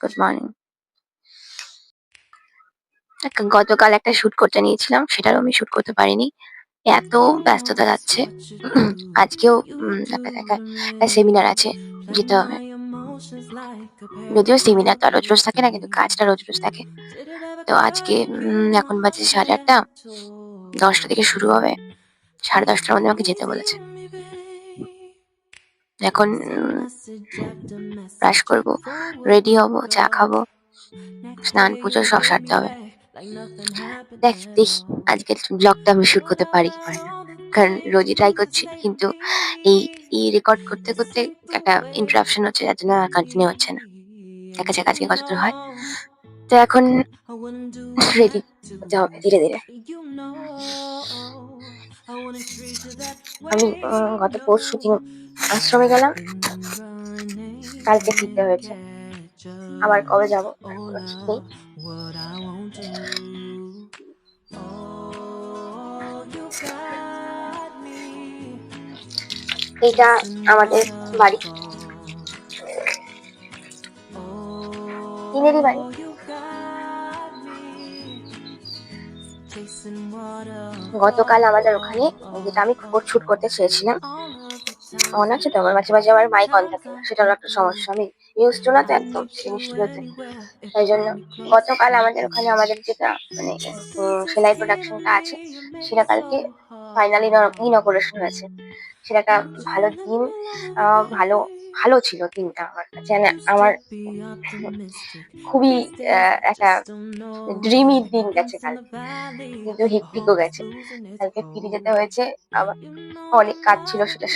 Good morning. গতকাল একটা shoot করতে নিয়েছিলাম, সেটারও আমি শুট করতে পারিনি। এত ব্যস্ততা যাচ্ছে। আজকেও একটা সেমিনার আছে, যেতে হবে। যদিও সেমিনার তো রোজ রোজ থাকে না, কিন্তু কাজটা রোজ রোজ থাকে। তো আজকে এখন বাজে 8:30, 10টা থেকে শুরু হবে। 10:30টার মধ্যে আমাকে যেতে বলেছে। এখন ব্রাশ করবো, রেডি হবো, চা খাবো, স্নান পুজো সব সারতে হবে। দেখি আজকের ব্লগটা আমি শুট করতে পারি কি পারি না, কারণ রোজই ট্রাই করছি, কিন্তু এই রেকর্ড করতে করতে একটা ইন্টারাপশন হচ্ছে, যার জন্য কন্টিনিউ হচ্ছে না। দেখা যাক আজকে কতদূর হয়। তো এখন রেডি হতে হবে ধীরে ধীরে। আমি গত পরশু দিন আশ্রমে গেলাম, কালকে ফিরতে হয়েছে। আবার কবে যাবো তার কোনো ঠিক নেই। এটা আমাদের বাড়ি, টিনেরই বাড়ি। গতকাল আমাদের ওখানে, যেটা আমি শুট করতে চেয়েছিলাম, অন আছে তো আমার, মাঝে মাঝে আমার মাইক অন থাকে না, সেটারও একটা সমস্যা। আমি ইউজ টু না তো একদম জিনিসগুলোতে, তাই জন্য গতকাল আমাদের ওখানে আমাদের যেটা মানে সেলাই প্রোডাকশনটা আছে, সেটা কালকে ফাইনালি ইনঅপারেশন হয়েছে। সেটা একটা ভালো দিন। ভালো ভালো ছিল দিনটা আমার কাছে, মানে আমার খুবই একটা ড্রিমি দিন গেছে কালকে, কিন্তু হেক্টিকও গেছে। কালকে ফিরে যেতে হয়েছে, আবার অনেক কাজ ছিল, সেটা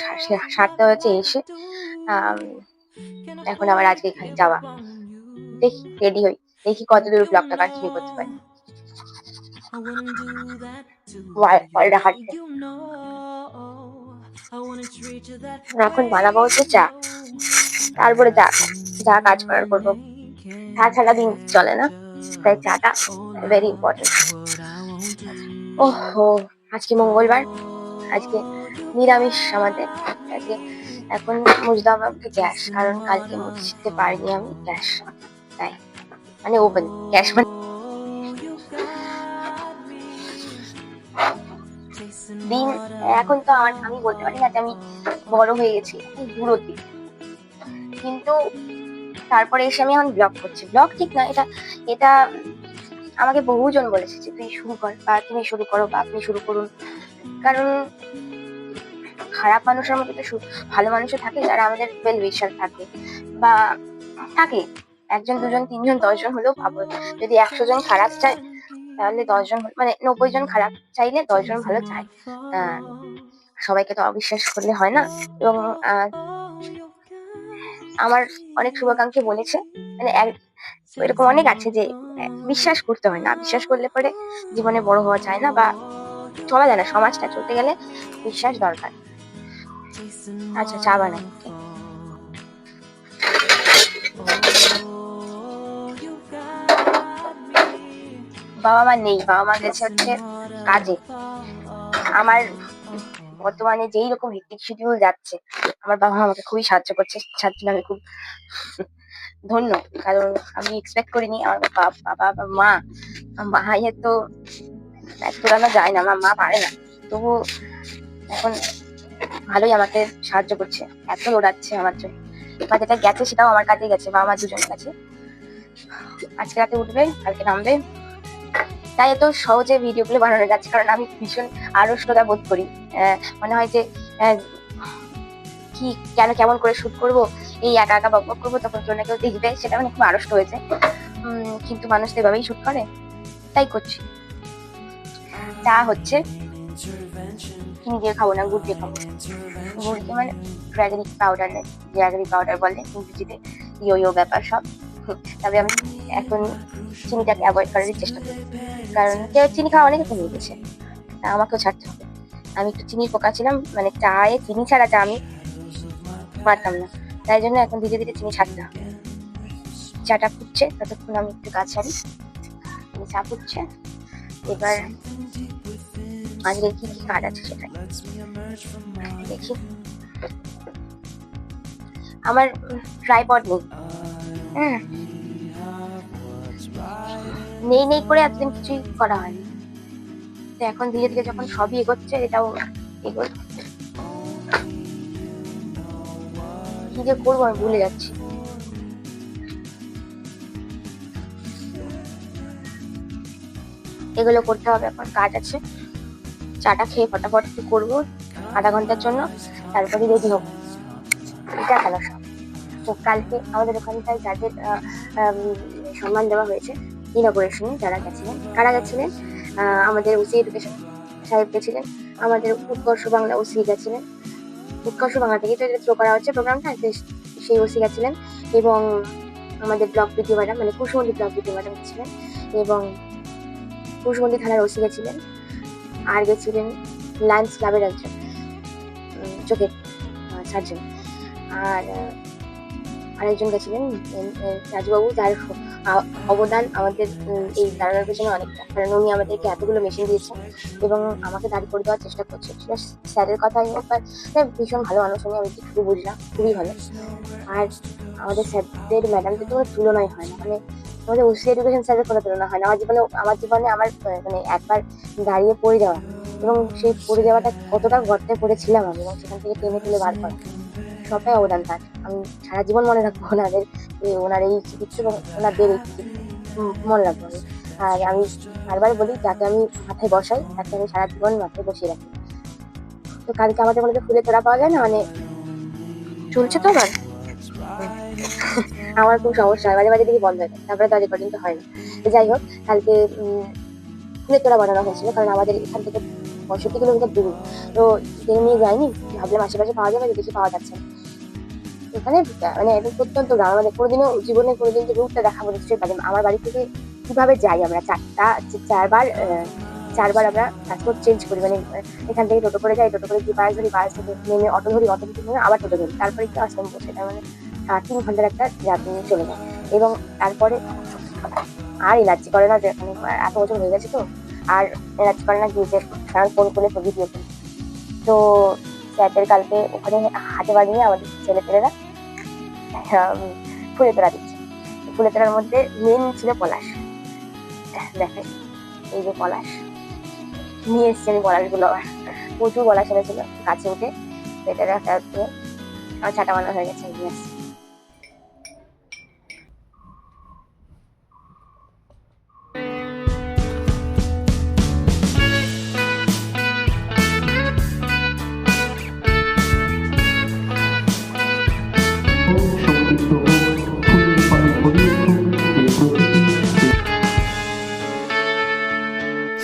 সারতে হয়েছে এসে। এখন আবার আজকে এখানে যাওয়া। দেখি রেডি হই, দেখি কতদূর ব্লগটা কন্টিনিউ করতে পারি। ফলটা হাঁটতে এখন বানাবো হচ্ছে চা, তারপরে যা কাজ করার করবো। চা ছাড়া দিন চলে না, তাই চাটা ভেরি ইম্পর্টেন্ট। ওহো, আজকে মঙ্গলবার, আজকে নিরামিষ আমাদের। আজকে এখন মুছতে হবে আমাকে গ্যাস, কারণ কালকে মুছতে পারিনি আমি গ্যাস, তাই মানে ওভেন গ্যাস মানে দিন। এখন তো আমি বলতে পারি না যে আমি বড় হয়ে গেছি, বুড়োর দিক, কিন্তু তারপরে এসে আমি এখন ব্লগ করছি। ব্লগ ঠিক না, এটা এটা আমাকে বহুজন বলেছে যে তুই শুরু কর, বা তুমি শুরু করো, বা আপনি শুরু করুন। কারণ খারাপ মানুষের মধ্যে তো ভালো মানুষও থাকে, যারা আমাদের ওয়েল উইশার থাকে, বা থাকে 1 জন 2 জন 3 জন 10 জন হলেও ভাবো, যদি 100 জন খারাপ চায়, তাহলে 10 জন মানে 90 জন খারাপ চাইলে 10 জন ভালো চায়। সবাইকে তো অবিশ্বাস করলে হয় না। এবং আমার অনেক শুভাকাঙ্ক্ষী বলেছে, মানে এরকম অনেক আছে যে বিশ্বাস করতে হয় না, বিশ্বাস করলে পরে জীবনে বড় হওয়া যায় না, বা চলা যায় না, সমাজটা চলতে গেলে বিশ্বাস দরকার। আচ্ছা, চা বানাই। বাবা মা নেই, বাবা মা গেছে হচ্ছে কাজে। আমার বর্তমানে যেই রকম হেক্টিক শিডিউল যাচ্ছে, আমার বাবা আমাকে খুবই সাহায্য করছে, যার জন্য আমি খুব ধন্য। কারণ আমি এক্সপেক্ট করিনি আমার বাবা বা মায়ের তো তোলানো যায় না, আমার মা পারে না, তবু এখন ভালোই আমাকে সাহায্য করছে, এত দৌড়াচ্ছে আমার জন্য। বা যেটা গেছে সেটাও আমার কাছে গেছে, বা আমার দুজনের কাছে। আজকে রাতে উঠবে, কালকে নামবে, তাই এত সহজে ভিডিওগুলো বানানো যাচ্ছে। কারণ আমি ভীষণ আড়ষ্টতা বোধ করি, মনে হয় যে কি কেমন করে শুট করব, এই একা একা বকবক করবো, তখন কেউ না কেউ দেখবে, সেটা মানে খুব আড়ষ্ট হয়েছে। কিন্তু মানুষ তো এভাবেই শুট করে, তাই করছি। চা হচ্ছে, চিনি দিয়ে খাবো না, গুড় দিয়ে খাবো। গুড় দিয়ে মানে ড্রাগনিক পাউডার নেই, ড্রাগনিক পাউডার বলে ইংরেজিতে, ইয়ো ব্যাপার সব। তবে আমি এখন চিনিটাকে অ্যাভয়েড করার চেষ্টা করি, কারণ চিনি খাওয়া অনেকে কমিয়ে গেছে, আমাকেও ছাড়তে হবে। আমি একটু চিনির পোকা ছিলাম, মানে চায়ে চিনি ছাড়া চা আমি পারতাম না, তাই জন্য এখন ধীরে ধীরে চিনি ছাড়তে হবে। চাটা ফুটছে, ততক্ষণ আমি একটু কাজ সারি। চা ফুটছে, এবার আজকে কি কি কাজ আছে সেটাই দেখি। আমার ট্রাইপড নেই, নেই নেই করে এতদিন কিছুই করা হয়নি। তো এখন ধীরে ধীরে যখন সবই এগোচ্ছে, এটাও এগোয়। কি যে করবো আমি ভুলে যাচ্ছি। এগুলো করতে হবে, এখন কাজ আছে। চাটা খেয়ে ফটাফট একটু করবো আধা ঘন্টার জন্য, তারপরে রেডি হবো। এটা কেন সব। তো কালকে আমাদের ওখানটায় যাদের সম্মান দেওয়া হয়েছে ইনঅপারেশনে, যারা গেছিলেন, কারা গেছিলেন? আমাদের ওসি এডুকেশন সাহেব গেছিলেন, আমাদের উৎকর্ষ বাংলা ওসি গেছিলেন। উৎকর্ষ বাংলা থেকে তো থ্রো করা হচ্ছে প্রোগ্রামটা, সেই ওসি গেছিলেন, এবং আমাদের ব্লক পিটি ম্যাডাম, মানে কুশমন্ডি ব্লক পিটি ম্যাডাম গেছিলেন, এবং কুশমন্ডি থানার ওসি গেছিলেন, আর গেছিলেন লায়ন্স ক্লাবের একজন চোখের সার্জন, আর আরেকজন গেছিলেন রাজুবাবু, যার অবদান আমাদের এই দাঁড়ানোর পেছনে অনেকটা, কারণ উনি আমাদেরকে এতগুলো মেশিন দিয়েছেন এবং আমাকে দাঁড় করে দেওয়ার চেষ্টা করছে। স্যারের কথাই হোক, ভীষণ ভালো মানুষ উনি, আমি যেটুকু বুঝলাম খুবই ভালো। আর আমাদের স্যারদের ম্যাডামদের তো কোনো তুলনাই হয় না, মানে আমাদের ওসি এডুকেশন স্যারের কোনো তুলনা হয় না। আমার জীবনে আমার মানে একবার দাঁড়িয়ে পড়ে যাওয়া, এবং সেই পড়ে যাওয়াটা কতটা গর্তে পড়েছিলাম আমি, এবং সেখান থেকে টেনে তুলে বার করা, সবটাই অবদান তার। আমি সারা জীবন মনে রাখবো ওনার এই চিকিৎসা এবং ওনাদের এই মনে রাখবো আমি। আর আমি বারবার বলি, যাকে আমি মাথায় বসাই তাকে আমি সারা জীবন মাথায় বসিয়ে রাখি। তো কালকে আমাদের মধ্যে ফুলে তোড়া পাওয়া যায় না, মানে চলছে তো আমার আমার খুব সমস্যা হয়, মাঝে মাঝে দিকে বন্ধ হয়ে যায়, তারপরে তো রেকর্ডিং তো হয় না। তো যাই হোক, কালকে ফুলের তোড়া বানানো হয়েছিল, কারণ আমাদের এখান থেকে 65 কিলোমিটার দূর। তো ট্রেনে নিয়ে যায়নি, ভাবলাম আশেপাশে পাওয়া যাবে, দেখি পাওয়া যাচ্ছে না। এখানে মানে একদম প্রত্যন্ত গ্রাম, আমাদের কোনোদিনও জীবনে কোনোদিন যে রুটটা দেখাবো নিশ্চয়ই পারি। আমার বাড়ি থেকে কিভাবে যাই আমরা, চারবার আমরা ট্রান্সপোর্ট চেঞ্জ করি, মানে এখান থেকে টোটো করে যাই, টোটো করে গিয়ে বাস ধরি, বাস থেকে নেমে অটো ধরি, অটো থেকে নেমে আবার টোটো ধরি, তারপরে একটু আশ্রম বসে, তার মানে 3 ঘন্টার একটা জার্নি চলে যায়। এবং তারপরে আর এলার্জি করে না, যে এত বছর হয়ে গেছে তো আর এলার্জি করে না গিয়েছে, কারণ ফোন করলে তো ভিডিও করি। তো স্যারদের কালকে ওখানে হাতে বানিয়ে আমাদের ছেলেপেলেরা ফুলে তোড়া দিচ্ছে। ফুলে তোড়ার মধ্যে মেন ছিল পলাশ। দেখেন এই যে পলাশ নিয়ে এসছে, আমি পলাশগুলো আবার প্রচুর পলাশ এনেছিল গাছে উঠে, এটা একটা আমার ছাটা বানা হয়ে গেছে, নিয়ে আসছে।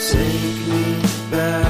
Take me back.